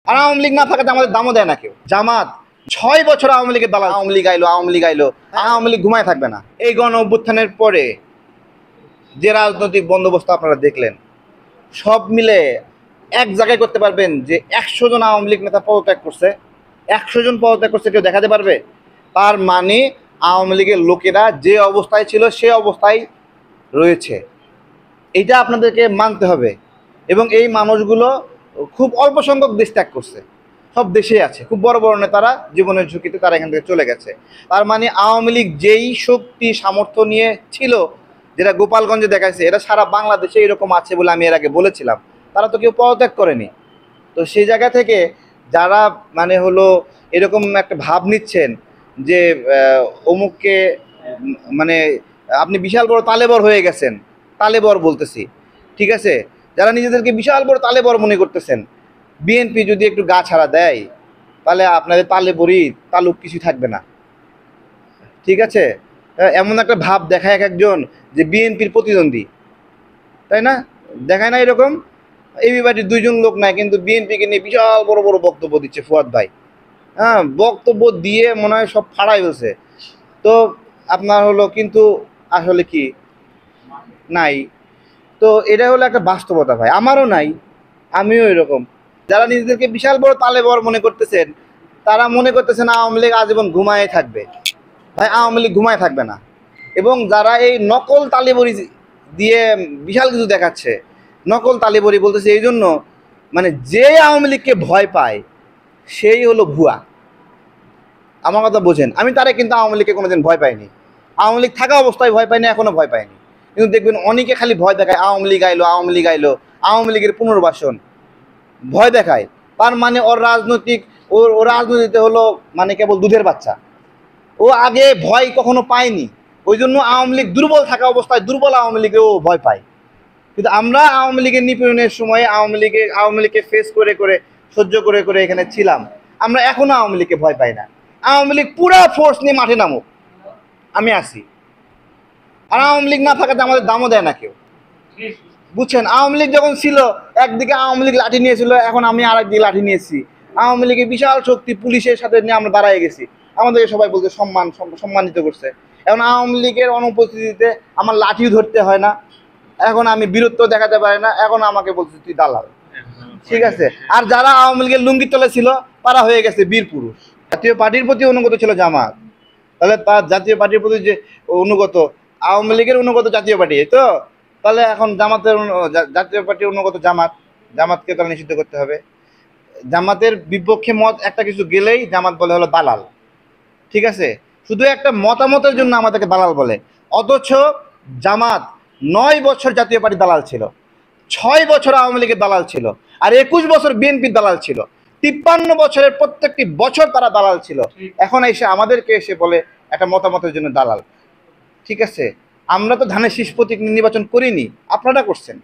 আর আওয়ামী লীগ না থাকাতে আমাদের দামও দেয় না কেউ। জামাত 6 বছর আওয়ামী লীগের দালাল, আওয়ামী লীগ আইলো, আওয়ামী লীগ ঘুমায় থাকবে না। এই গণ অভ্যুত্থানের পরে যে রাজনৈতিক বন্দোবস্ত আপনারা দেখলেন, সব মিলে এক জায়গায় করতে পারবেন যে 100 জন আওয়ামী লীগ নেতা পদত্যাগ করছে, 100 জন পদত্যাগ করছে, কেউ দেখাতে পারবে? তার মানে আওয়ামী লীগের লোকেরা যে অবস্থায় ছিল সে অবস্থায় রয়েছে, এইটা আপনাদেরকে মানতে হবে। এবং এই মানুষগুলো খুব অল্প সংখ্যক দেশ ত্যাগ করছে, সব দেশেই আছে, খুব বড় বড় নেতারা জীবনের ঝুঁকিতে তারা এখান থেকে চলে গেছে। তার মানে আওয়ামী লীগ যেই শক্তি সামর্থ্য নিয়ে ছিল, যেটা গোপালগঞ্জে দেখাইছে, এটা সারা বাংলাদেশে এরকম আছে বলে আমি এর আগে বলেছিলাম। তারা তো কেউ পদত্যাগ করেনি। তো সেই জায়গা থেকে যারা মানে হলো এরকম একটা ভাব নিচ্ছেন যে অমুককে মানে আপনি বিশাল বড় তালেবর হয়ে গেছেন, তালেবর বলতেছি, ঠিক আছে, যারা নিজেদেরকে বিশাল বড় তালেবর মনে করতেছেন, বিএনপি যদি একটু গা ছাড়া দেয় তাহলে আপনাদের তালেবরই তালুক কিছু থাকবে না, ঠিক আছে। এমন একটা ভাব দেখায় এক একজন যে বিএনপির প্রতিদ্বন্দ্বী, তাই না? দেখায় না এরকম? এবিবাড়ির 2 জন লোক নাই, কিন্তু বিএনপিকে নিয়ে বিশাল বড় বড় বক্তব্য দিচ্ছে ফুয়াদ ভাই। হ্যাঁ, বক্তব্য দিয়ে মনে হয় সব ফাড়াই ফেলছে। তো আপনার হলো কিন্তু আসলে কি নাই। তো এটা হলো একটা বাস্তবতা ভাই, আমারও নাই, আমিও এরকম। যারা নিজেদেরকে বিশাল বড় তালেবর মনে করতেছেন, তারা মনে করতেছেন আওয়ামী লীগ আজীবন ঘুমায় থাকবে। ভাই, আওয়ামী লীগ ঘুমায় থাকবে না। এবং যারা এই নকল তালেবরি দিয়ে বিশাল কিছু দেখাচ্ছে, নকল তালেবরি বলতেছে এই জন্য, মানে যে আওয়ামী লীগকে ভয় পায় সেই হলো ভুয়া। আমার কথা বোঝেন, আমি তারে কিন্তু আওয়ামী লীগকে কোনোদিন ভয় পাইনি, আওয়ামী লীগ থাকা অবস্থায় ভয় পাইনি, এখনো ভয় পাইনি। কিন্তু দেখবেন অনেকে খালি ভয় দেখায়, আওয়ামী লীগ আইলো, আওয়ামী লীগের পুনর্বাসন ভয় দেখায়। তার মানে ওর রাজনীতিতে হলো মানে কেবল দুধের বাচ্চা। ও আগে ভয় কখনো পায়নি, ওই জন্য আওয়ামী লীগ দুর্বল থাকা অবস্থায় দুর্বল আওয়ামী লীগে ও ভয় পায়। কিন্তু আমরা আওয়ামী লীগের নিপীড়নের সময় আওয়ামী লীগকে ফেস করে করে সহ্য করে করে এখানে ছিলাম। আমরা এখনো আওয়ামী লীগকে ভয় পাই না। আওয়ামী লীগ পুরা ফোর্স নিয়ে মাঠে নামুক, আমি আসি। আর আওয়ামী লীগ না থাকাতে আমাদের দামও দেয় না কেউ, বুঝছেন? আওয়ামী লীগ যখন ছিল, একদিকে আওয়ামী লীগ লাঠি নিয়েছিল, এখন আমি আরেকদিকে লাঠি নিয়েছি। আওয়ামী লীগের বিশাল শক্তি, পুলিশের সাথে নিয়ে আমরা দাঁড়ায় গেছি, আমাদেরকে সবাই বলতে সম্মানিত করছে। এখন আওয়ামী লীগের অনুপস্থিতিতে আমার লাঠিও ধরতে হয় না, এখন আমি বীরত্ব দেখাতে পারি না, এখন আমাকে বলছে তুই দালাল, ঠিক আছে। আর যারা আওয়ামী লীগের লুঙ্গির তলে ছিল তারা হয়ে গেছে বীর পুরুষ। জাতীয় পার্টির প্রতি অনুগত ছিল জামাত, তাহলে তার জাতীয় পার্টির প্রতি যে অনুগত, আওয়ামী লীগের অনুগত জাতীয় পার্টি, তো তাহলে এখন জাতীয় পার্টির অনুগত জামাতকে তাহলে নিষিদ্ধ করতে হবে। জামাতের বিপক্ষে মত একটা কিছু গেলেই জামাত বলে হলো দালাল, ঠিক আছে। শুধু একটা মতামতের জন্য আমাদেরকে দালাল বলে। অথচ জামাত 9 বছর জাতীয় পার্টি দালাল ছিল, 6 বছর আওয়ামী লীগের দালাল ছিল, আর 21 বছর বিএনপির দালাল ছিল। 53 বছরের প্রত্যেকটি বছর তারা দালাল ছিল। এখন আমাদেরকে এসে বলে একটা মতামতের জন্য দালাল, ঠিক আছে। আমরা তো ধানের শীষ প্রতীক নির্বাচন করিনি, আপনারা করছেন।